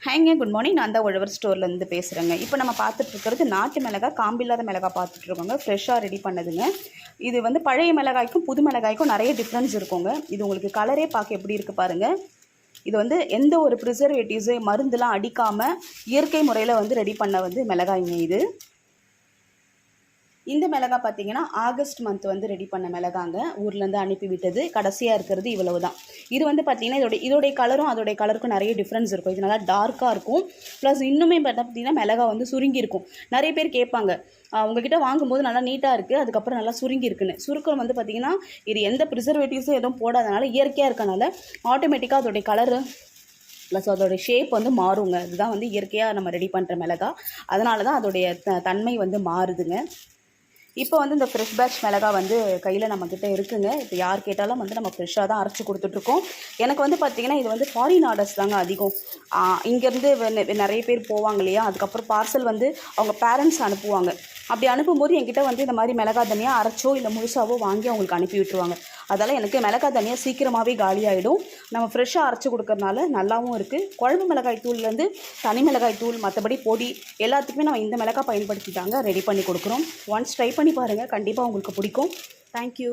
ஹேங்க good morning. நான் தான் உழவர் ஸ்டோர்லேருந்து பேசுகிறேங்க. இப்போ நம்ம பார்த்துட்ருக்கிறது நாட்டு மிளகாய், காம்பில்லாத மிளகாய் பார்த்துட்ருக்கோங்க. ஃப்ரெஷ்ஷாக ரெடி பண்ணதுங்க. இது வந்து பழைய மிளகாய்க்கும் புது மிளகாய்க்கும் நிறைய டிஃப்ரென்ஸ் இருக்குங்க. இது உங்களுக்கு கலரே பார்க்க எப்படி இருக்குது பாருங்கள். இது வந்து எந்த ஒரு ப்ரிசர்வேட்டிவ்ஸு மருந்துலாம் அடிக்காமல் இயற்கை முறையில் வந்து ரெடி பண்ண வந்து மிளகாய்ங்க இது. இந்த மிளகாய் பார்த்தீங்கன்னா ஆகஸ்ட் மந்த் வந்து ரெடி பண்ண மிளகாங்க, ஊர்லேருந்து அனுப்பி விட்டது. கடைசியாக இருக்கிறது இவ்வளவு தான். இது வந்து பார்த்தீங்கன்னா இதோடைய கலரும் அதோடைய கலருக்கும் நிறைய டிஃப்ரென்ஸ் இருக்கும். இது நல்லா டார்க்காக இருக்கும். ப்ளஸ் இன்னுமே பார்த்தீங்கன்னா மிளகாய் வந்து சுருங்கி இருக்கும். நிறைய பேர் கேட்பாங்க, உங்ககிட்ட வாங்கும்போது நல்லா நீட்டாக இருக்குது, அதுக்கப்புறம் நல்லா சுருங்கி இருக்குன்னு. சுருக்கம் வந்து பார்த்திங்கன்னா இது எந்த ப்ரிசர்வேட்டிவ்ஸும் எதுவும் போடாதனால இயற்கையாக இருக்கனால ஆட்டோமேட்டிக்காக அதோடைய கலரு ப்ளஸ் அதோடைய ஷேப் வந்து மாறுங்க. இதுதான் வந்து இயற்கையாக நம்ம ரெடி பண்ணுற மிளகாய். அதனால தான் அதோடைய தன்மை வந்து மாறுதுங்க. இப்போ வந்து இந்த ஃப்ரெஷ் பேட்ச் மிளகாய் வந்து கையில் நம்மக்கிட்ட இருக்குங்க. இப்போ யார் கேட்டாலும் வந்து நம்ம ஃப்ரெஷ்ஷாக தான் அரைச்சி கொடுத்துட்ருக்கோம். எனக்கு வந்து பார்த்திங்கன்னா இது வந்து ஃபாரின் ஆர்டர்ஸ் தாங்க அதிகம். இங்கேருந்து நிறைய பேர் போவாங்க இல்லையா, அதுக்கப்புறம் பார்சல் வந்து அவங்க பேரண்ட்ஸ் அனுப்புவாங்க. அப்படி அனுப்பும்போது என்கிட்ட வந்து இந்த மாதிரி மிளகாய் தனியாக அரைச்சோ இல்லை முழுசாவோ வாங்கி அவங்களுக்கு அனுப்பி விட்டுருவாங்க. அதனால் எனக்கு மிளகாய் தனியாக சீக்கிரமாகவே காலியாகிடும். நம்ம ஃப்ரெஷ்ஷாக அரைச்சி கொடுக்கறனால நல்லாவும் இருக்குது. குழம்பு மிளகாய் தூள்லேருந்து தனி மிளகாய் தூள், மற்றபடி பொடி எல்லாத்துக்குமே நம்ம இந்த மிளகாய் பயன்படுத்தி தாங்க ரெடி பண்ணி கொடுக்குறோம். ஒன்ஸ் ட்ரை பண்ணி பாருங்கள், கண்டிப்பாக உங்களுக்கு பிடிக்கும். தேங்க்யூ.